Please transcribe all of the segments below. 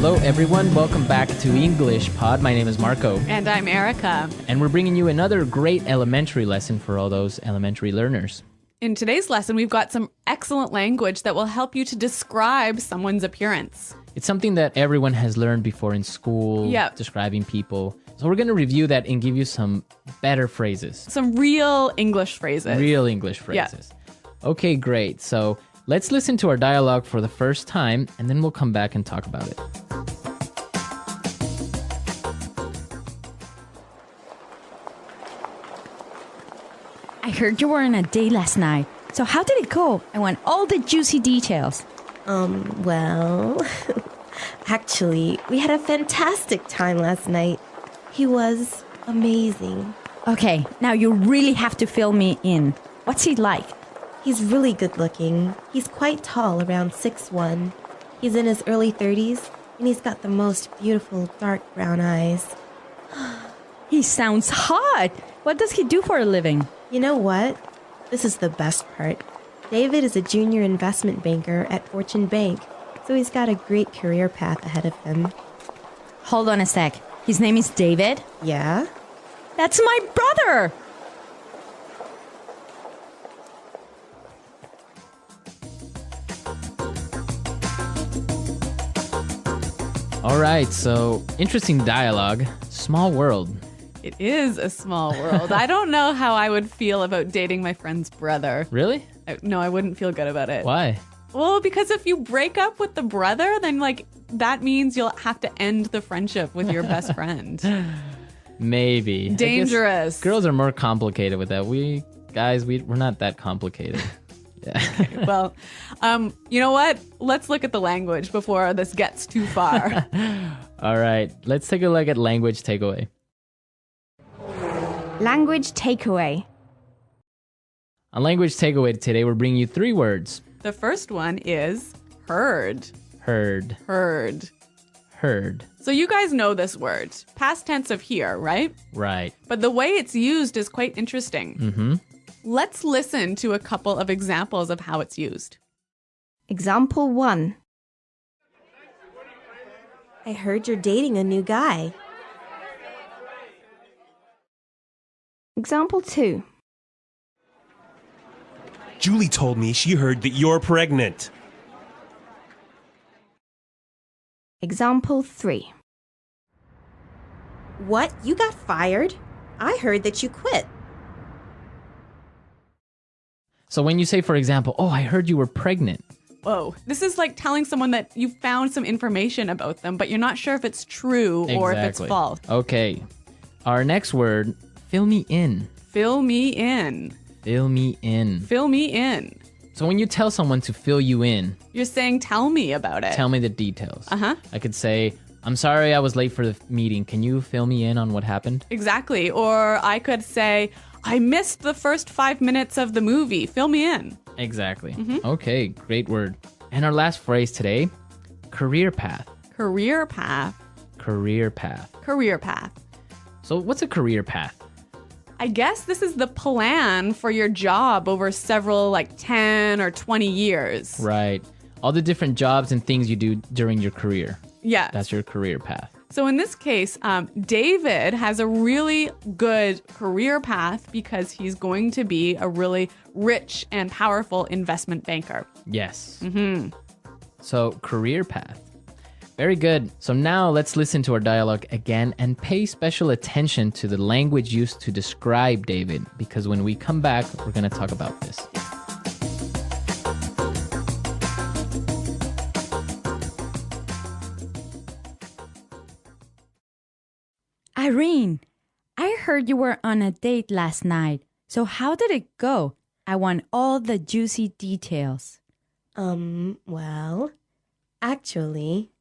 Hello, everyone. Welcome back to English Pod. My name is Marco. And I'm Erica. And we're bringing you another great elementary lesson for all those elementary learners. In today's lesson, we've got some excellent language that will help you to describe someone's appearance. It's something that everyone has learned before in school, describing people. So we're going to review that and give you some better phrases. Some real English phrases. Real English phrases. Yeah. Okay, great. So let's listen to our dialogue for the first time, and then we'll come back and talk about it. I heard you were on a date last night. So how did it go? I want all the juicy details. Well, actually, we had a fantastic time last night. He was amazing. Okay, now you really have to fill me in. What's he like? He's really good looking. He's quite tall, around 6'1". He's in his early 30s, and he's got the most beautiful dark brown eyes. He sounds hot. What does he do for a living? You know what? This is the best part. David is a junior investment banker at Fortune Bank, so he's got a great career path ahead of him. Hold on a sec. His name is David? Yeah? That's my brother! All right, so interesting dialogue. Small world. It is a small world. I don't know how I would feel about dating my friend's brother. Really? No, I wouldn't feel good about it. Why? Well, because if you break up with the brother, then that means you'll have to end the friendship with your best friend. Maybe. Dangerous. Girls are more complicated with that. We're not that complicated. Yeah. Okay, well, you know what? Let's look at the language before this gets too far. All right, let's take a look at language takeaway. Language takeaway. On language takeaway today, we're bringing you 3 words. The first one is heard. Heard. Heard. Heard. So you guys know this word. Past tense of hear, right? Right. But the way it's used is quite interesting. Mm-hmm. Let's listen to a couple of examples of how it's used. Example 1. I heard you're dating a new guy. Example 2. Julie told me she heard that you're pregnant. Example 3. What? You got fired? I heard that you quit. So when you say, for example, oh, I heard you were pregnant. Whoa. This is like telling someone that you found some information about them, but you're not sure if it's true or if it's false. Okay. Our next word, fill me in. Fill me in. Fill me in. Fill me in. So when you tell someone to fill you in, you're saying, tell me about it. Tell me the details. Uh-huh. I could say, I'm sorry I was late for the meeting. Can you fill me in on what happened? Exactly. Or I could say, I missed the first 5 minutes of the movie. Fill me in. Exactly. Mm-hmm. Okay, great word. And our last phrase today, career path. Career path. Career path. Career path. So what's a career path? I guess this is the plan for your job over several 10 or 20 years. Right. All the different jobs and things you do during your career. Yeah. That's your career path. So in this case, David has a really good career path because he's going to be a really rich and powerful investment banker. Yes. Mm-hmm. So career path. Very good. So now let's listen to our dialogue again and pay special attention to the language used to describe David, because when we come back, we're going to talk about this. Irene, I heard you were on a date last night. So how did it go? I want all the juicy details. Well, actually,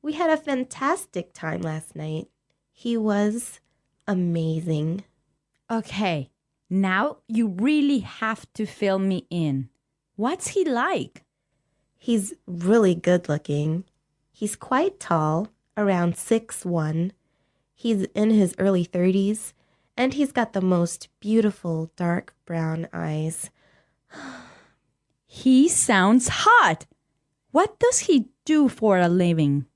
we had a fantastic time last night. He was amazing. Okay, now you really have to fill me in. What's he like? He's really good looking. He's quite tall, around 6'1". He's in his early 30s, and he's got the most beautiful dark brown eyes. He sounds hot. What does he do for a living?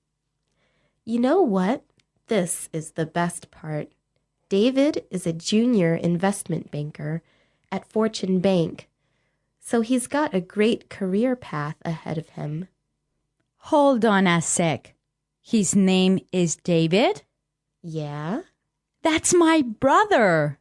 You know what? This is the best part. David is a junior investment banker at Fortune Bank, so he's got a great career path ahead of him. Hold on a sec. His name is David? Yeah? That's my brother.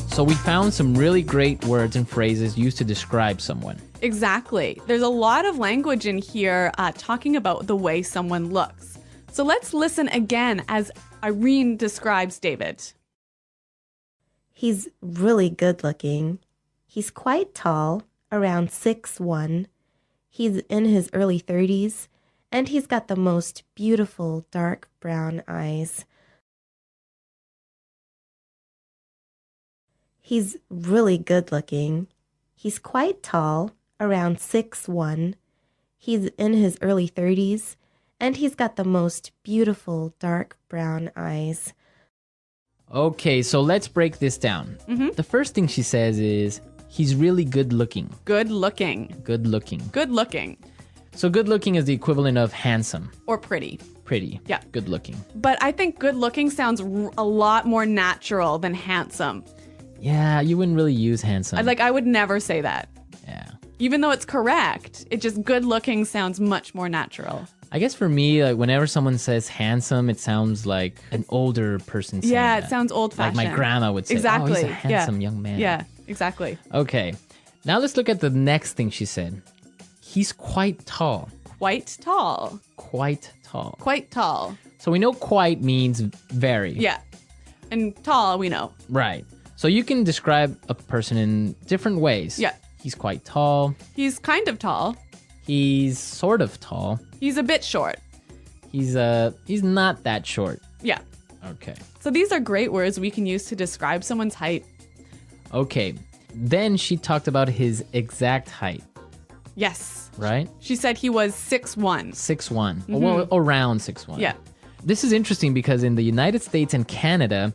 So we found some really great words and phrases used to describe someone. Exactly. There's a lot of language in here talking about the way someone looks. So let's listen again as Irene describes David. He's really good looking. He's quite tall, around 6'1". He's in his early 30s, and he's got the most beautiful dark brown eyes. He's really good looking. He's quite tall, around 6'1". He's in his early 30s, and he's got the most beautiful dark brown eyes. Okay, so let's break this down. The first thing she says is, he's really good looking. Good looking. Good looking. Good looking. So good looking is the equivalent of handsome. Or pretty. Pretty. Yeah. Good looking. But I think good looking sounds a lot more natural than handsome. Yeah, you wouldn't really use handsome. I would never say that. Yeah. Even though it's correct, it just good looking sounds much more natural. I guess for me, like whenever someone says handsome, it sounds like an older person saying Yeah, that. it sounds old fashioned. Like my grandma would say, Exactly. oh, he's a handsome young man. Yeah, exactly. Okay. Now let's look at the next thing she said. He's quite tall. Quite tall. Quite tall. Quite tall. So we know quite means very. Yeah. And tall, we know. Right. So you can describe a person in different ways. Yeah. He's quite tall. He's kind of tall. He's sort of tall. He's a bit short. He's not that short. Yeah. Okay. So these are great words we can use to describe someone's height. Okay. Then she talked about his exact height, Yes. right? She said he was 6'1". 6'1". Well, around 6'1". Yeah. This is interesting because in the United States and Canada,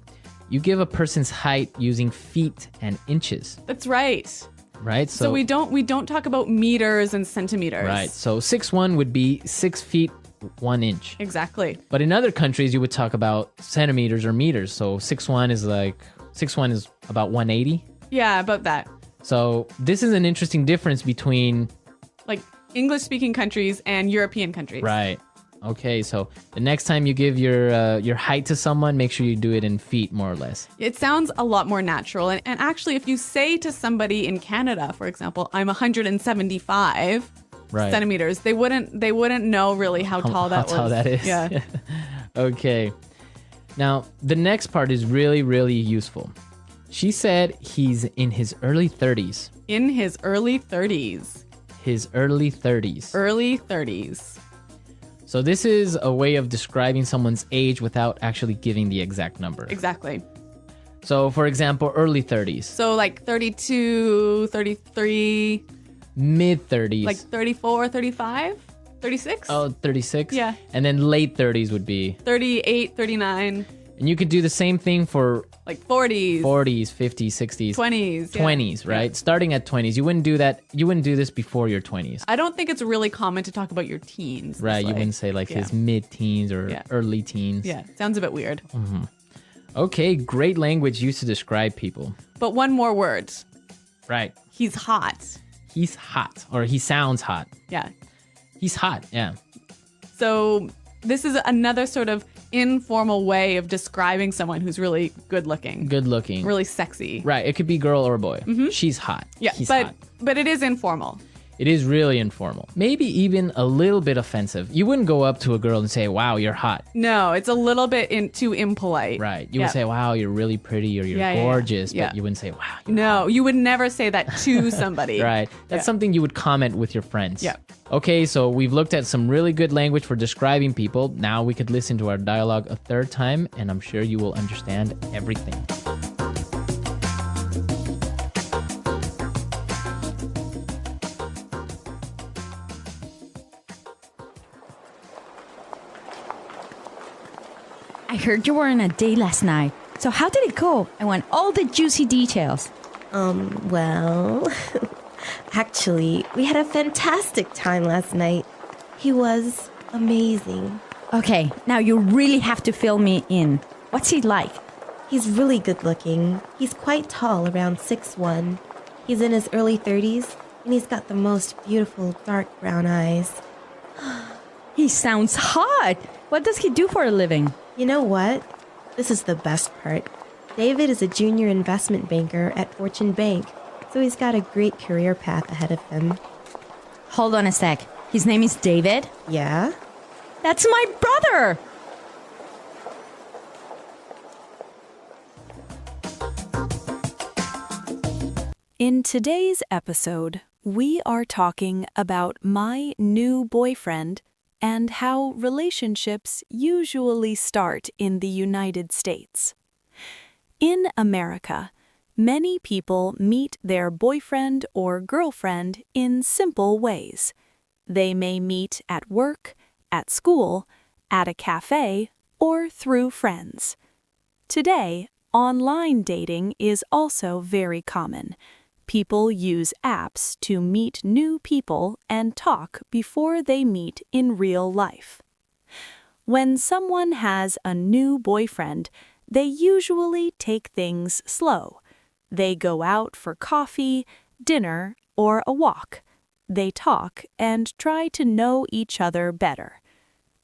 you give a person's height using feet and inches, That's right. right? So we don't talk about meters and centimeters. Right. So 6'1" would be 6 feet 1 inch. Exactly. But in other countries, you would talk about centimeters or meters. So 6'1" is about 180. Yeah, about that. So this is an interesting difference between Like English speaking countries and European countries. right. Okay, so the next time you give your height to someone, make sure you do it in feet, more or less. It sounds a lot more natural. And actually, if you say to somebody in Canada, for example, I'm 175 Right. centimeters, they wouldn't know really how tall that was. How tall that is. Yeah. Okay. Now, the next part is really, really useful. She said he's in his early 30s. In his early 30s. His early 30s. Early 30s. So this is a way of describing someone's age without actually giving the exact number. Exactly. So, for example, early 30s. So like 32, 33, Mid 30s. like 34, 35, 36? Oh, 36? Yeah. And then late 30s would be. 38, 39, And you could do the same thing for like 40s, 40s, 50s, 60s. 20s. yeah. 20s, right? Yeah. Starting at 20s. You wouldn't do that. You wouldn't do this before your 20s. I don't think it's really common to talk about your teens. Right. It's You wouldn't say like yeah. his mid-teens or Yeah. early teens. Yeah, sounds a bit weird. Okay, great language used to describe people. But one more word. Right. He's hot. He's hot, or he sounds hot. Yeah. He's hot, yeah. So this is another sort of informal way of describing someone who's really good looking, Good looking. really sexy. Right, it could be girl or boy. She's hot. Yeah, He's but hot. but it is informal. It is really informal. Maybe even a little bit offensive. You wouldn't go up to a girl and say, wow, you're hot. No, it's a little bit too impolite. Right. You Yeah. would say, wow, you're really pretty or you're Yeah, yeah, yeah. gorgeous. Yeah. But you wouldn't say, wow, you're No, you would never say that to somebody. Right. That's Yeah. something you would comment with your friends. Yeah. Okay, so we've looked at some really good language for describing people. Now we could listen to our dialogue a third time, and I'm sure you will understand everything. I heard you were on a date last night. So how did it go? I want all the juicy details. Well, actually, we had a fantastic time last night. He was amazing. Okay, now you really have to fill me in. What's he like? He's really good looking. He's quite tall, around 6'1". He's in his early 30s, and he's got the most beautiful dark brown eyes. He sounds hot. What does he do for a living? You know what? This is the best part. David is a junior investment banker at Fortune Bank, so he's got a great career path ahead of him. Hold on a sec. His name is David? Yeah? That's my brother! In today's episode, we are talking about my new boyfriend and how relationships usually start in the United States. In America, many people meet their boyfriend or girlfriend in simple ways. They may meet at work, at school, at a cafe, or through friends. Today, online dating is also very common. People use apps to meet new people and talk before they meet in real life. When someone has a new boyfriend, they usually take things slow. They go out for coffee, dinner, or a walk. They talk and try to know each other better.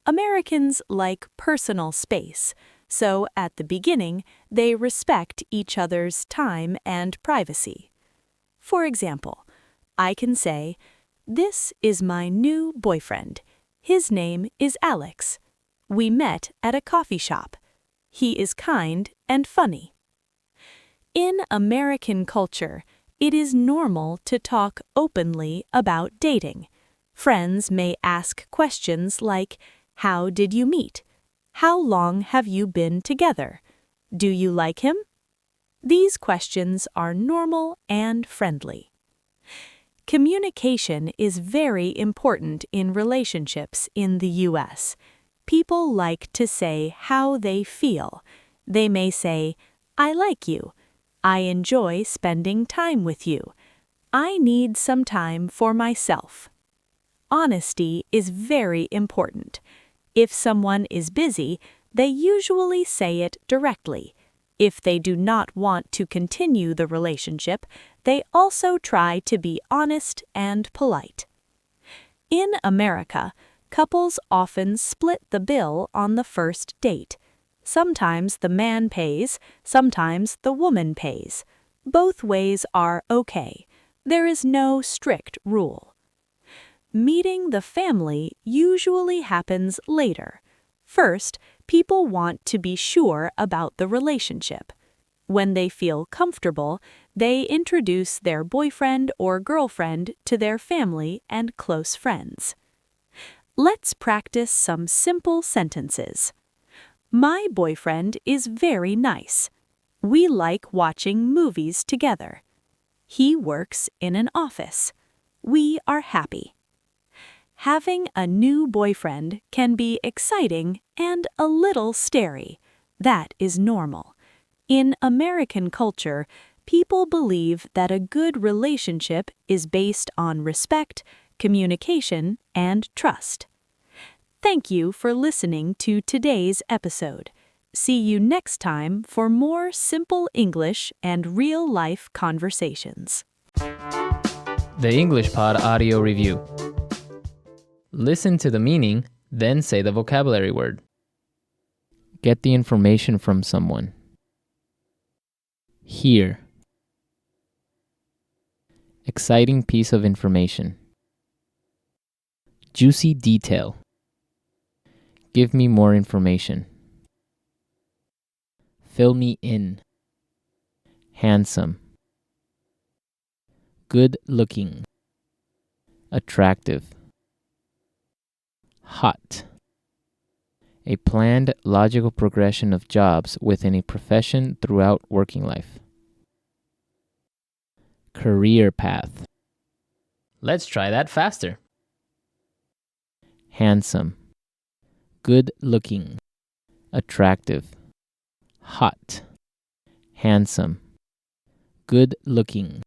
Americans like personal space, so at the beginning, they respect each other's time and privacy. For example, I can say, "This is my new boyfriend. His name is Alex. We met at a coffee shop. He is kind and funny." In American culture, it is normal to talk openly about dating. Friends may ask questions like, "How did you meet? How long have you been together? Do you like him?" These questions are normal and friendly. Communication is very important in relationships in the U.S. People like to say how they feel. They may say, "I like you. I enjoy spending time with you. I need some time for myself." Honesty is very important. If someone is busy, they usually say it directly. If they do not want to continue the relationship, they also try to be honest and polite. In America, couples often split the bill on the first date. Sometimes the man pays, sometimes the woman pays. Both ways are okay. There is no strict rule. Meeting the family usually happens later. First, people want to be sure about the relationship. When they feel comfortable, they introduce their boyfriend or girlfriend to their family and close friends. Let's practice some simple sentences. My boyfriend is very nice. We like watching movies together. He works in an office. We are happy. Having a new boyfriend can be exciting and a little scary. That is normal. In American culture, people believe that a good relationship is based on respect, communication, and trust. Thank you for listening to today's episode. See you next time for more simple English and real-life conversations. The English Pod Audio Review. Listen to the meaning, then say the vocabulary word. Get the information from someone. Hear. Exciting piece of information. Juicy detail. Give me more information. Fill me in. Handsome. Good looking. Attractive. Hot. A planned, logical progression of jobs within a profession throughout working life. Career path. Let's try that faster. Handsome. Good looking. Attractive. Hot. Handsome. Good looking.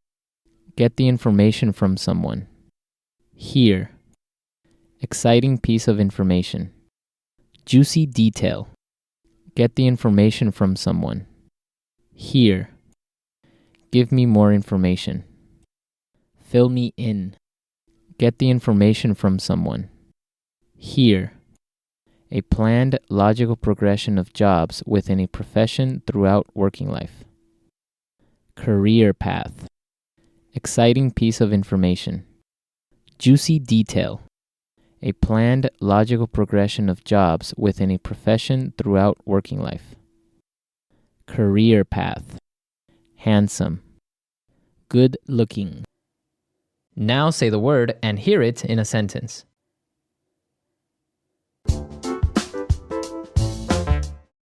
Get the information from someone. Hear. Exciting piece of information. Juicy detail. Get the information from someone. Hear. Give me more information. Fill me in. Get the information from someone. Hear. A planned, logical progression of jobs within a profession throughout working life. Career path. Exciting piece of information. Juicy detail. A planned, logical progression of jobs within a profession throughout working life. Career path. Handsome. Good looking. Now say the word and hear it in a sentence.